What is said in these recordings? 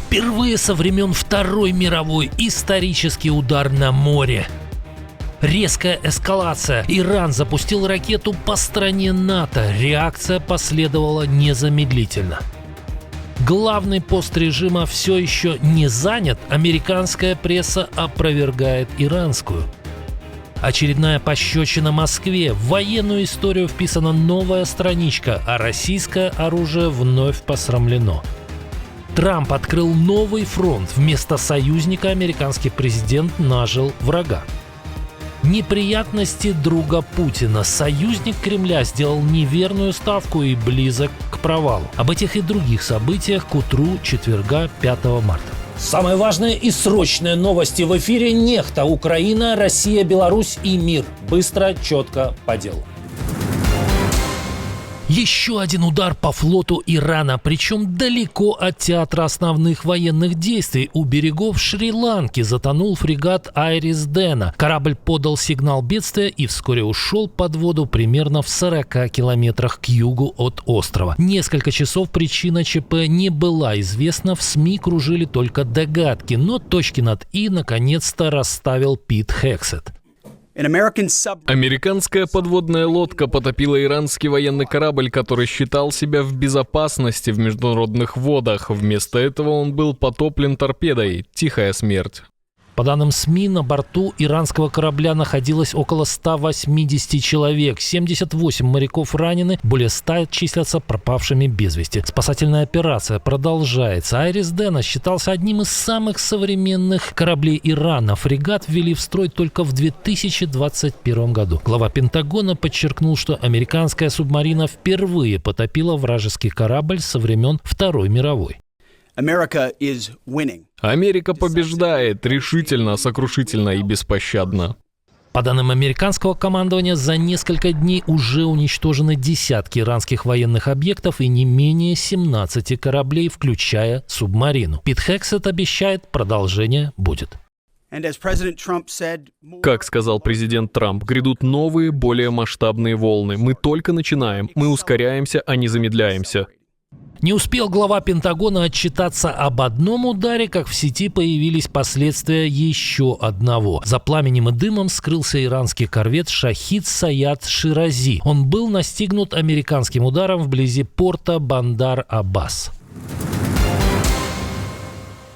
Впервые со времен Второй мировой исторический удар на море. Резкая эскалация. Иран запустил ракету по стране НАТО. Реакция последовала незамедлительно. Главный пост режима все еще не занят. Американская пресса опровергает иранскую. Очередная пощечина Москве. В военную историю вписана новая страничка, а российское оружие вновь посрамлено. Трамп открыл новый фронт. Вместо союзника американский президент нажил врага. Неприятности друга Путина. Союзник Кремля сделал неверную ставку и близок к провалу. Об этих и других событиях к утру четверга 5 марта. Самые важные и срочные новости в эфире. Нехта, Украина, Россия, Беларусь и мир. Быстро, четко, по делу. Еще один удар по флоту Ирана, причем далеко от театра основных военных действий. У берегов Шри-Ланки затонул фрегат «Айрис Дэна». Корабль подал сигнал бедствия и вскоре ушел под воду примерно в 40 километрах к югу от острова. Несколько часов причина ЧП не была известна, в СМИ кружили только догадки, но точки над «и» наконец-то расставил Пит Хексет. Американская подводная лодка потопила иранский военный корабль, который считал себя в безопасности в международных водах. Вместо этого он был потоплен торпедой. Тихая смерть. По данным СМИ, на борту иранского корабля находилось около 180 человек, 78 моряков ранены, более 100 числятся пропавшими без вести. Спасательная операция продолжается. «Айрис Дэна» считался одним из самых современных кораблей Ирана. Фрегат ввели в строй только в 2021 году. Глава Пентагона подчеркнул, что американская субмарина впервые потопила вражеский корабль со времен Второй мировой. Америка побеждает решительно, сокрушительно и беспощадно. По данным американского командования, за несколько дней уже уничтожены десятки иранских военных объектов и не менее 17 кораблей, включая субмарину. Пит Хексет обещает, продолжение будет. Как сказал президент Трамп, грядут новые, более масштабные волны. Мы только начинаем, мы ускоряемся, а не замедляемся. Не успел глава Пентагона отчитаться об одном ударе, как в сети появились последствия еще одного. За пламенем и дымом скрылся иранский корвет «Шахид Саяд Ширази». Он был настигнут американским ударом вблизи порта Бандар-Аббас.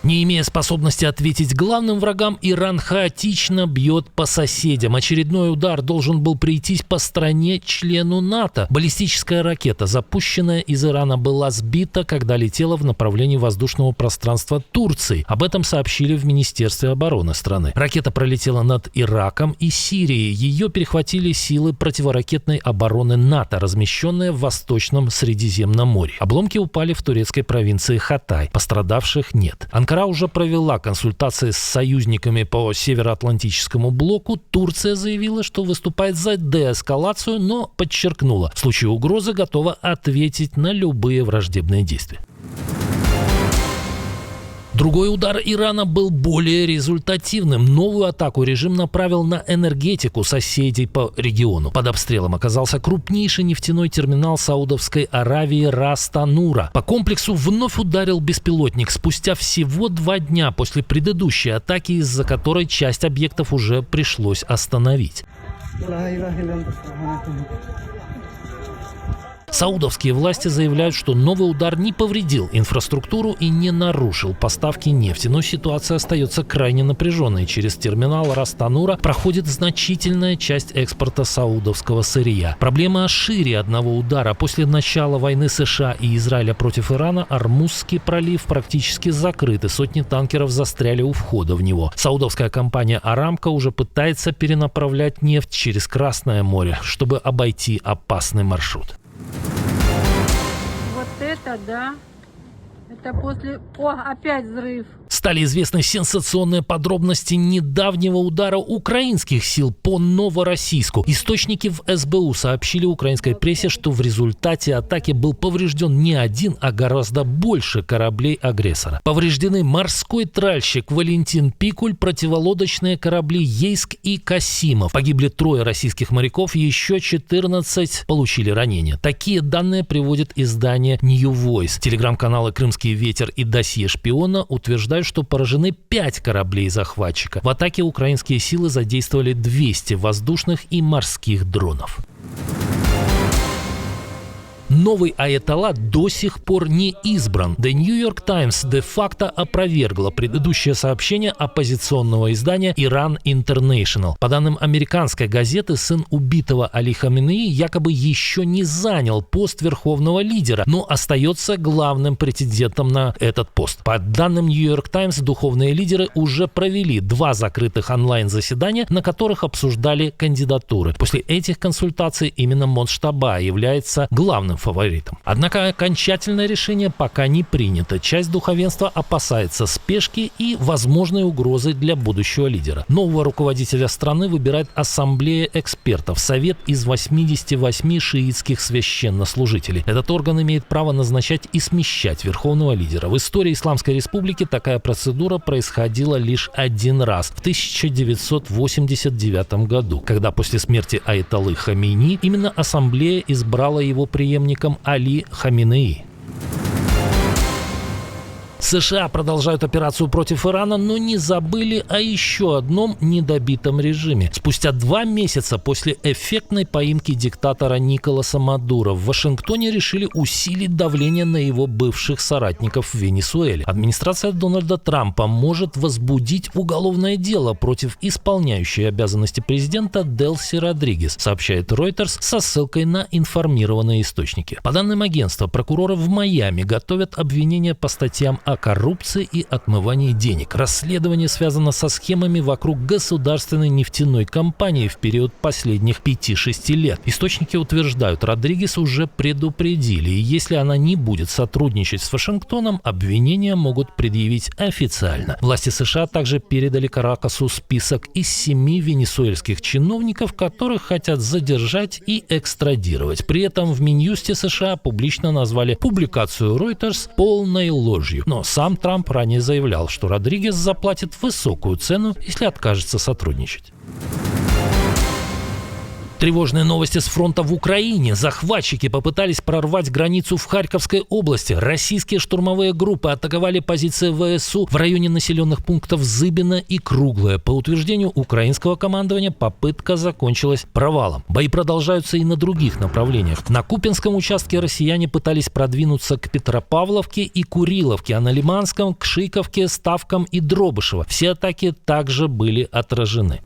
Не имея способности ответить главным врагам, Иран хаотично бьет по соседям. Очередной удар должен был прийтись по стране-члену НАТО. Баллистическая ракета, запущенная из Ирана, была сбита, когда летела в направлении воздушного пространства Турции. Об этом сообщили в Министерстве обороны страны. Ракета пролетела над Ираком и Сирией. Ее перехватили силы противоракетной обороны НАТО, размещенные в Восточном Средиземном море. Обломки упали в турецкой провинции Хатай. Пострадавших нет. Анкара уже провела консультации с союзниками по Североатлантическому блоку. Турция заявила, что выступает за деэскалацию, но подчеркнула, в случае угрозы готова ответить на любые враждебные действия. Другой удар Ирана был более результативным. Новую атаку режим направил на энергетику соседей по региону. Под обстрелом оказался крупнейший нефтяной терминал Саудовской Аравии Рас-Танура. По комплексу вновь ударил беспилотник спустя всего 2 дня после предыдущей атаки, из-за которой часть объектов уже пришлось остановить. Саудовские власти заявляют, что новый удар не повредил инфраструктуру и не нарушил поставки нефти, но ситуация остается крайне напряженной. Через терминал Рас-Танура проходит значительная часть экспорта саудовского сырья. Проблема шире одного удара. После начала войны США и Израиля против Ирана Ормузский пролив практически закрыт, и сотни танкеров застряли у входа в него. Саудовская компания Арамко уже пытается перенаправлять нефть через Красное море, чтобы обойти опасный маршрут. Вот это да. Это после... О, опять взрыв. Стали известны сенсационные подробности недавнего удара украинских сил по Новороссийску. Источники в СБУ сообщили украинской прессе, что в результате атаки был поврежден не один, а гораздо больше кораблей агрессора. Повреждены морской тральщик Валентин Пикуль, противолодочные корабли Ейск и Касимов. Погибли 3 российских моряков, еще 14 получили ранения. Такие данные приводит издание New Voice. Телеграм-каналы крымских «Короткий ветер» и «Досье шпиона» утверждают, что поражены 5 кораблей захватчика. В атаке украинские силы задействовали 200 воздушных и морских дронов. Новый аятолла до сих пор не избран. The New York Times де-факто опровергла предыдущее сообщение оппозиционного издания Iran International. По данным американской газеты, сын убитого Али Хаминеи якобы еще не занял пост верховного лидера, но остается главным претендентом на этот пост. По данным New York Times, духовные лидеры уже провели 2 закрытых онлайн-заседания, на которых обсуждали кандидатуры. После этих консультаций именно Моджтаба является главным фаворитом. Однако окончательное решение пока не принято. Часть духовенства опасается спешки и возможной угрозы для будущего лидера. Нового руководителя страны выбирает ассамблея экспертов, совет из 88 шиитских священнослужителей. Этот орган имеет право назначать и смещать верховного лидера. В истории Исламской Республики такая процедура происходила лишь один раз, в 1989 году, когда после смерти аятоллы Хамейни именно ассамблея избрала его преемником Али Хаминеи. США продолжают операцию против Ирана, но не забыли о еще одном недобитом режиме. Спустя 2 месяца после эффектной поимки диктатора Николаса Мадуро в Вашингтоне решили усилить давление на его бывших соратников в Венесуэле. Администрация Дональда Трампа может возбудить уголовное дело против исполняющей обязанности президента Делси Родригес, сообщает Reuters со ссылкой на информированные источники. По данным агентства, прокуроры в Майами готовят обвинения по статьям о коррупции и отмывании денег. Расследование связано со схемами вокруг государственной нефтяной компании в период последних 5-6 лет. Источники утверждают, Родригес уже предупредили, и если она не будет сотрудничать с Вашингтоном, обвинения могут предъявить официально. Власти США также передали Каракасу список из 7 венесуэльских чиновников, которых хотят задержать и экстрадировать. При этом в Минюсте США публично назвали публикацию Reuters полной ложью. Но сам Трамп ранее заявлял, что Родригес заплатит высокую цену, если откажется сотрудничать. Тревожные новости с фронта в Украине. Захватчики попытались прорвать границу в Харьковской области. Российские штурмовые группы атаковали позиции ВСУ в районе населенных пунктов Зыбино и Круглое. По утверждению украинского командования, попытка закончилась провалом. Бои продолжаются и на других направлениях. На Купинском участке россияне пытались продвинуться к Петропавловке и Куриловке, а на Лиманском к Шиковке, Ставкам и Дробышево. Все атаки также были отражены.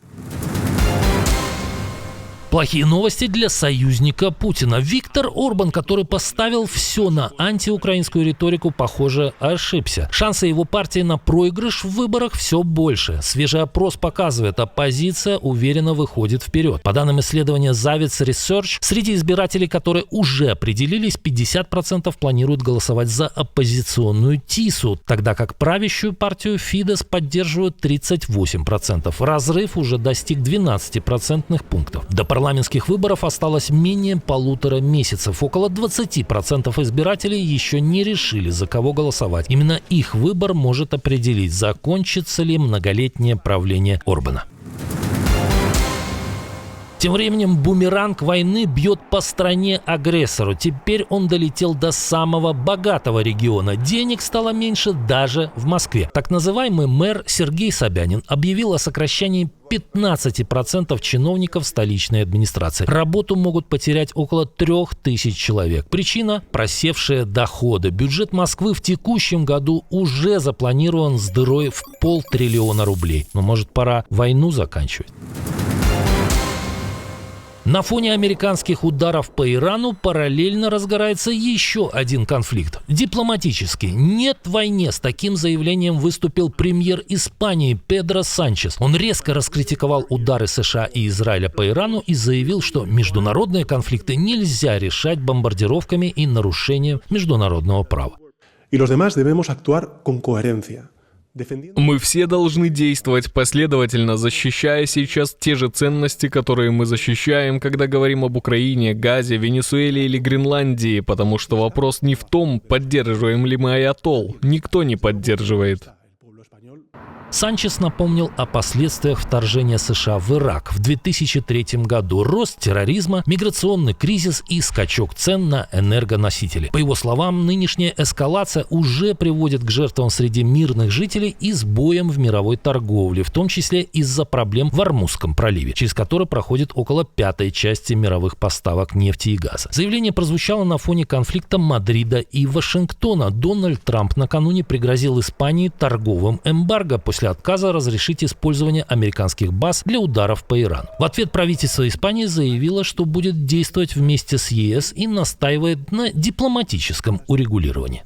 Плохие новости для союзника Путина. Виктор Орбан, который поставил все на антиукраинскую риторику, похоже, ошибся. Шансы его партии на проигрыш в выборах все больше. Свежий опрос показывает, оппозиция уверенно выходит вперед. По данным исследования Zavits Research, среди избирателей, которые уже определились, 50% планируют голосовать за оппозиционную ТИСу, тогда как правящую партию Фидес поддерживают 38%. Разрыв уже достиг 12% пунктов. До парламентских выборов осталось менее 1,5 месяцев. Около 20% избирателей еще не решили, за кого голосовать. Именно их выбор может определить, закончится ли многолетнее правление Орбана. Тем временем бумеранг войны бьет по стране-агрессору. Теперь он долетел до самого богатого региона. Денег стало меньше даже в Москве. Так называемый мэр Сергей Собянин объявил о сокращении 15% чиновников столичной администрации. Работу могут потерять около 3000 человек. Причина – просевшие доходы. Бюджет Москвы в текущем году уже запланирован с дырой в 500 000 рублей. Но может пора войну заканчивать? На фоне американских ударов по Ирану параллельно разгорается еще один конфликт. Дипломатический. Нет войне. С таким заявлением выступил премьер Испании Педро Санчес. Он резко раскритиковал удары США и Израиля по Ирану и заявил, что международные конфликты нельзя решать бомбардировками и нарушением международного права. Y los demás debemos actuar con coherencia. Мы все должны действовать последовательно, защищая сейчас те же ценности, которые мы защищаем, когда говорим об Украине, Газе, Венесуэле или Гренландии, потому что вопрос не в том, поддерживаем ли мы аятолл. Никто не поддерживает. Санчес напомнил о последствиях вторжения США в Ирак в 2003 году: рост терроризма, миграционный кризис и скачок цен на энергоносители. По его словам, нынешняя эскалация уже приводит к жертвам среди мирных жителей и сбоям в мировой торговле, в том числе из-за проблем в Ормузском проливе, через который проходит около 1/5 части мировых поставок нефти и газа. Заявление прозвучало на фоне конфликта Мадрида и Вашингтона. Дональд Трамп накануне пригрозил Испании торговым эмбарго после отказа разрешить использование американских баз для ударов по Ирану. В ответ правительство Испании заявило, что будет действовать вместе с ЕС и настаивает на дипломатическом урегулировании.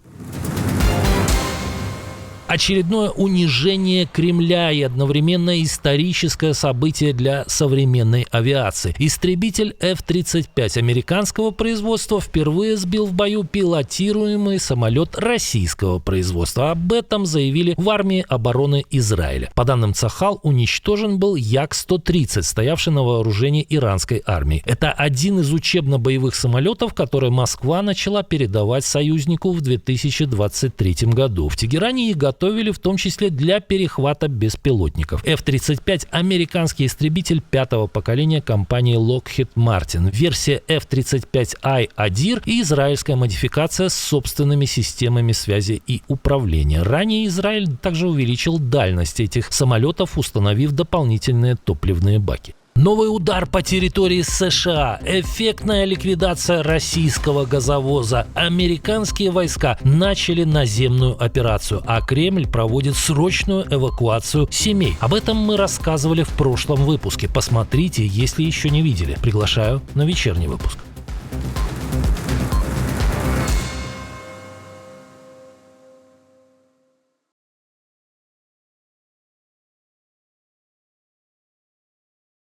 Очередное унижение Кремля и одновременно историческое событие для современной авиации. Истребитель F-35 американского производства впервые сбил в бою пилотируемый самолет российского производства. Об этом заявили в армии обороны Израиля. По данным Цахал, уничтожен был Як-130, стоявший на вооружении иранской армии. Это один из учебно-боевых самолетов, который Москва начала передавать союзнику в 2023 году. В Тегеране их готовили в том числе для перехвата беспилотников. F-35 – американский истребитель 5-го поколения компании Lockheed Martin. Версия F-35I Adir и израильская модификация с собственными системами связи и управления. Ранее Израиль также увеличил дальность этих самолетов, установив дополнительные топливные баки. Новый удар по территории США, эффектная ликвидация российского газовоза. Американские войска начали наземную операцию, а Кремль проводит срочную эвакуацию семей. Об этом мы рассказывали в прошлом выпуске. Посмотрите, если еще не видели. Приглашаю на вечерний выпуск.